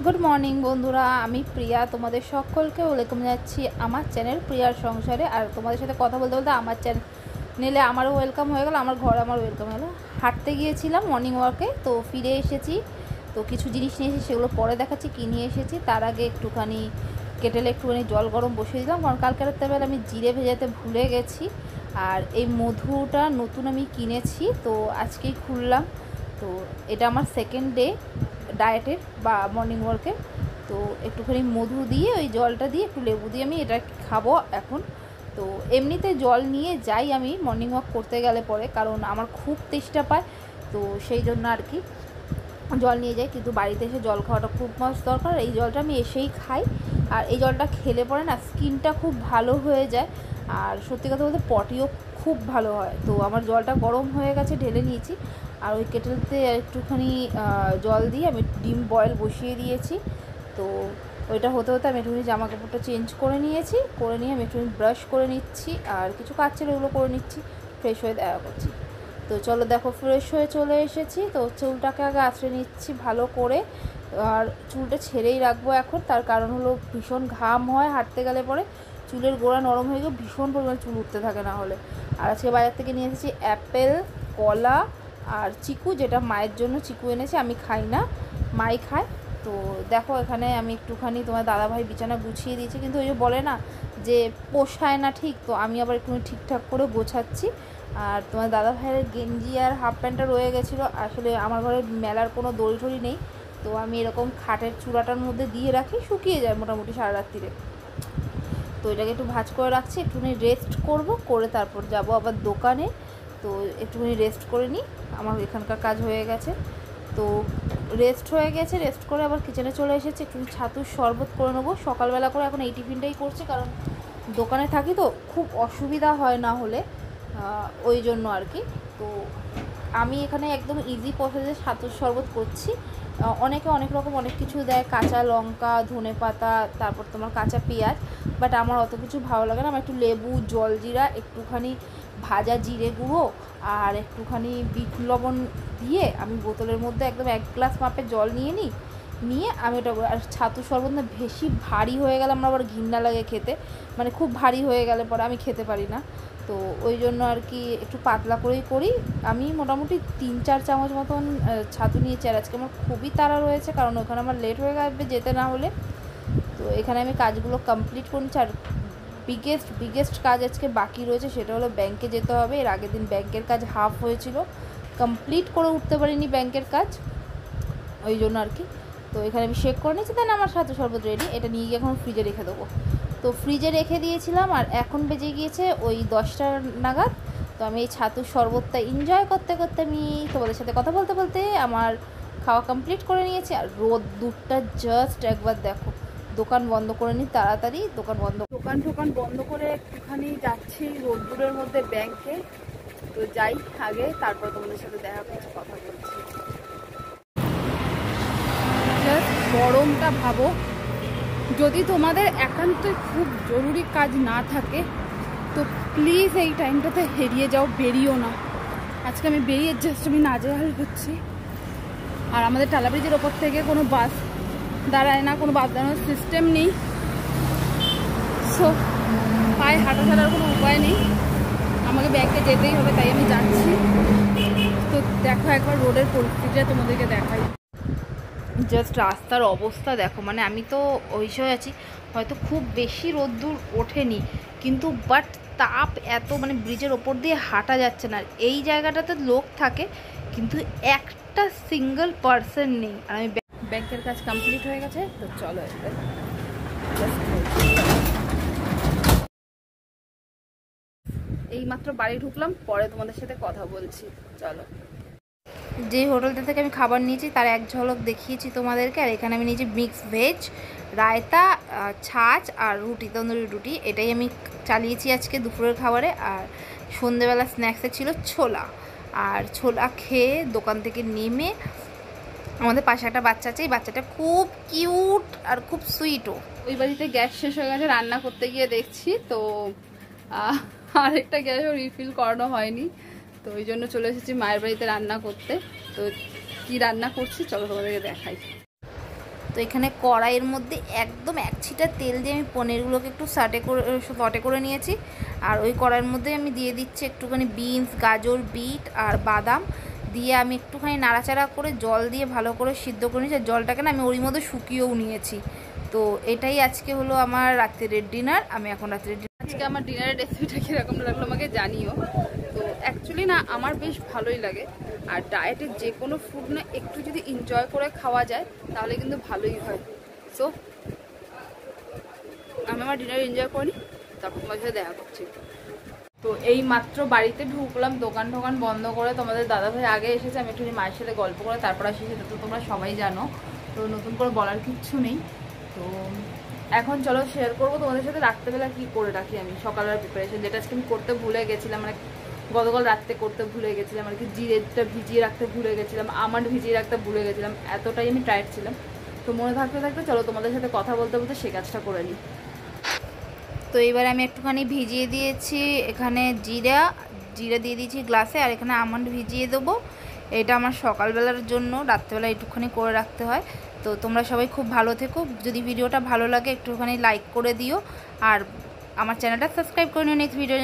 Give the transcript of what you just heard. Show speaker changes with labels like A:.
A: Good morning বন্ধুরা, আমি প্রিয়া। তোমাদের সকলকে ওয়েলকাম জানাচ্ছি আমার চ্যানেল প্রিয়ার সংসারে। আর তোমাদের সাথে কথা বলতে বলতে আমার চ্যানেলে আমারও ওয়েলকাম হয়ে গেল, আমার ঘর আমার ওয়েলকাম হয়ে গেলো। হাঁটতে গিয়েছিলাম মর্নিং ওয়াকে, তো ফিরে এসেছি। তো কিছু জিনিস নিয়ে এসেছি, সেগুলো পরে দেখাচ্ছি কী নিয়ে এসেছি। তার আগে একটুখানি কেটেলে একটুখানি জল গরম বসিয়ে দিলাম, কারণ কালকে রাত্রেবেলা আমি জিরে ভেজাতে ভুলে গেছি। আর এই মধুটা নতুন আমি কিনেছি, তো আজকেই খুললাম। তো এটা আমার সেকেন্ড ডে ডায়েটের বা মর্নিং ওয়ার্কের। তো একটুখানি মধু দিয়ে ওই জলটা দিয়ে একটু লেবু দিয়ে আমি এটা খাবো এখন। তো এমনিতে জল নিয়ে যাই আমি মর্নিং ওয়াক করতে গেলে পরে, কারণ আমার খুব তেষ্টা পায়, তো সেই জন্য আর কি জল নিয়ে যাই। কিন্তু বাড়িতে এসে জল খাওয়াটা খুব মাস্ট দরকার। এই জলটা আমি এসেই খাই, আর এই জলটা খেলে পরে না স্কিনটা খুব ভালো হয়ে যায়, আর সত্যি কথা বলতে পটিও খুব ভালো হয়। তো আমার জলটা গরম হয়ে গেছে, ঢেলে নিয়েছি। আর ওই কেটেলতে একটুখানি জল দিয়ে আমি ডিম বয়েল বসিয়ে দিয়েছি। তো ওইটা হতে হতে আমি একটুখানি জামা কাপড়টা চেঞ্জ করে নিয়েছি, করে নিয়ে আমি একটুখানি ব্রাশ করে নিচ্ছি, আর কিছু কাজ ছিল ওগুলো করে নিচ্ছি, ফ্রেশ হয়ে দেখা করছি। তো চলো দেখো, ফ্রেশ হয়ে চলে এসেছি। তো চুলটাকে আগে আঁচড়ে নিচ্ছি ভালো করে, আর চুলটা ছেড়েই রাখবো এখন। তার কারণ হলো ভীষণ ঘাম হয় হাঁটতে গেলে পরে, চুলের গোড়া নরম হয়ে গিয়ে ভীষণ পরিমাণে চুল উঠতে থাকে না হলে। আর আজকে বাজার থেকে নিয়ে এসেছি অ্যাপেল, কলা আর চিকু, যেটা মায়ের জন্য চিকু এনেছে, আমি খাই না, মাই খায়। তো দেখো এখানে আমি একটুখানি তোমার দাদাভাই বিছানা গুছিয়ে দিয়েছি, কিন্তু ওই যে বলে না যে পোষায় না ঠিক, তো আমি আবার একটুখানি ঠিকঠাক করে গোছাচ্ছি। আর তোমার দাদা ভাইয়ের গেঞ্জি আর হাফ প্যান্টটা রয়ে গেছিলো। আসলে আমার ঘরে মেলার কোনো দড়ি টড়ি নেই, তো আমি এরকম খাটের চূড়াটার মধ্যে দিয়ে রাখি, শুকিয়ে যায় মোটামুটি সারা রাত্রিরে। তো এটাকে একটু ভাঁজ করে রাখছি, একটুখানি রেস্ট করব, করে তারপর যাব আবার দোকানে। তো একটুখানি রেস্ট করে নিই, আমার এখানকার কাজ হয়ে গেছে। তো রেস্ট হয়ে গেছে, রেস্ট করে আবার কিচেনে চলে এসেছি, একটু ছাতুর শরবত করে নেবো সকালবেলা করে। এখন এই টিফিনটাই করছি, কারণ দোকানে থাকি তো খুব অসুবিধা হয় না হলে, ওই জন্য আর কি। তো আমি এখানে একদম ইজি প্রসেসে ছাতুর শরবত করছি। অনেকে অনেক রকম অনেক কিছু দেয়, কাঁচা লঙ্কা, ধনে পাতা, তারপর তোমার কাঁচা পেঁয়াজ, বাট আমার অত কিছু ভালো লাগে না। আমার একটু লেবু, জলজিরা, একটুখানি ভাজা জিরে গুঁড়ো আর একটুখানি বিট লবণ দিয়ে আমি বোতলের মধ্যে একদম 1 গ্লাস মাপের জল নিয়ে আমি ওটা। আর ছাতু শরবত না বেশি ভারী হয়ে গেলে আমার আবার ঘৃণা লাগে খেতে, মানে খুব ভারী হয়ে গেলে পরে আমি খেতে পারি না। তো ওই জন্য আর কি একটু পাতলা করেই করি। আমি মোটামুটি 3-4 চামচ মতন ছাতু নিয়েছি। আর আজকে আমার খুবই তাড়া রয়েছে, কারণ ওখানে আমার লেট হয়ে যাবে যেতে না হলে। তো এখানে আমি কাজগুলো কমপ্লিট করে নিচ্ছি। আর বিগেস্ট কাজ আজকে বাকি রয়েছে, সেটা হলো ব্যাংকে যেতে হবে। এর আগের দিন ব্যাংকের কাজ হাফ হয়েছিল, কমপ্লিট করে উঠতে পারিনি ব্যাংকের কাজ, ওই জন্য আর কি। তো এখানে আমি শেক করে নিয়েছি, তাহলে আমার ছাতু শরবত রেডি। এটা নিয়ে গিয়ে এখন ফ্রিজে রেখে দেবো। তো ফ্রিজে রেখে দিয়েছিলাম, আর এখন বেজে গিয়েছে ওই 10টা নাগাদ। তো আমি এই ছাতুর শরবতটা এনজয় করতে করতে আমি তোমাদের সাথে কথা বলতে বলতে আমার খাওয়া কমপ্লিট করে নিয়েছি। আর রোদ্দুরটা জাস্ট একবার দেখো। দোকান বন্ধ করে নিই তাড়াতাড়ি, দোকান বন্ধ করে একটুখানি যাচ্ছি রোদ্দুরের মধ্যে ব্যাংকে। তো যাই আগে, তারপর তোমাদের সাথে দেখা করছি, কথা বলছি। জাস্ট গরমটা ভাবো। যদি তোমাদের একান্তই খুব জরুরি কাজ না থাকে, তো প্লিজ এই টাইমটাতে এড়িয়ে যাও, বেরিও না। আজকে আমি বেরিয়ে জাস্ট আমি নাজেহাল হচ্ছি। আর আমাদের টালা ব্রিজের ওপর থেকে কোনো বাস দাঁড়ায় না, কোনো বাস দাঁড়ানোর সিস্টেম নেই। সো পায়ে হাঁটা ছাড়ার কোনো উপায় নেই, আমাকে ব্যাংকে যেতেই হবে, তাই আমি যাচ্ছি। তো দেখো একবার রোডের পরিস্থিতিটা তোমাদেরকে দেখাই। জাস্ট রাস্তার অবস্থা দেখো, মানে আমি তো ওই সময় আছি, হয়তো খুব বেশি রোদ্দুর ওঠেনি, কিন্তু বাট তাপ এত, মানে ব্রিজের ওপর দিয়ে হাঁটা যাচ্ছে না। আর এই জায়গাটাতে লোক থাকে, কিন্তু একটা সিঙ্গেল পার্সন নেই। আর আমি ব্যাংকের কাজ কমপ্লিট হয়ে গেছে, তো চলো এইমাত্র বাড়ি ঢুকলাম, পরে তোমাদের সাথে কথা বলছি। চলো, যে হোটেলটা থেকে আমি খাবার নিয়েছি তার এক ঝলক দেখিয়েছি তোমাদেরকে। আর এখানে আমি নিয়েছি মিক্স ভেজ, রায়তা, ছাঁচ আর রুটি, তন্দুরি রুটি। এটাই আমি চালিয়েছি আজকে দুপুরের খাবারে। আর সন্ধেবেলা স্ন্যাক্সে ছিল ছোলা। আর ছোলা খেয়ে দোকান থেকে নেমে আমাদের পাশে একটা বাচ্চা আছে, এই বাচ্চাটা খুব কিউট আর খুব সুইটও। ওই বাড়িতে গ্যাস শেষ হয়ে গেছে, রান্না করতে গিয়ে দেখছি তো আরেকটা গ্যাসও রিফিল করানো হয়নি, তো ওই জন্য চলে এসেছি মায়ের বাড়িতে রান্না করতে। তো কি রান্না করছি চলো তোমাদেরকে দেখাই। তো এখানে কড়াইয়ের মধ্যে একদম এক ছিটা তেল দিয়ে আমি পনিরগুলোকে একটু সটে করে নিয়েছি। আর ওই কড়াইয়ের মধ্যে আমি দিয়ে দিচ্ছি একটুখানি বিনস, গাজর, বিট আর বাদাম দিয়ে আমি একটুখানি নাড়াচাড়া করে জল দিয়ে ভালো করে সিদ্ধ করে নিয়েছি। জলটাকে না আমি ওর মধ্যে শুকিয়েও নিয়েছি। তো এটাই আজকে হলো আমার রাত্রের ডিনার। আমি এখন রাত্রের আজকে আমার ডিনারের রেসিপিটা কীরকম লাগলো আমাকে জানিও। তো অ্যাকচুয়ালি না আমার বেশ ভালোই লাগে। আর ডায়েটের যে কোনো ফুড না একটু যদি এনজয় করে খাওয়া যায় তাহলে কিন্তু ভালোই হয়। সো আমি আমার ডিনার এনজয় করি, তারপর তোমার সাথে দেখা করছি। তো এই মাত্র বাড়িতে ঢুকলাম, দোকান বন্ধ করে। তোমাদের দাদাভাই আগে এসেছে, আমি একটু মায়ের সাথে গল্প করে তারপর আসি, সেটা তো তোমরা সবাই জানো। তো নতুন করে বলার কিচ্ছু নেই। তো এখন চলো শেয়ার করবো তোমাদের সাথে রাত্রেবেলা কি করে রাখি আমি সকালের প্রিপারেশন, যেটা আজকে আমি করতে ভুলে গেছিলাম। মানে গতকাল রাত্রে করতে ভুলে গেছিলাম আর কি। জিরেটা ভিজিয়ে রাখতে ভুলে গেছিলাম, আমন্ড ভিজিয়ে রাখতে ভুলে গেছিলাম, এতটাই আমি টায়ার্ড ছিলাম। তো মনে থাকতে থাকতে চলো তোমাদের সাথে কথা বলতে বলতে সে কাজটা করে নিই। তো এবার আমি একটুখানি ভিজিয়ে দিয়েছি এখানে জিরা দিয়ে দিয়েছি গ্লাসে, আর এখানে আমন্ড ভিজিয়ে দেবো। এটা আমার সকালবেলার জন্য, রাত্রেবেলা একটুখানি করে রাখতে হয়। তো তোমরা সবাই খুব ভালো থেকো। যদি ভিডিওটা ভালো লাগে একটুখানি লাইক করে দিও, আর আমার চ্যানেলটা সাবস্ক্রাইব করে নিও নেক্সট ভিডিও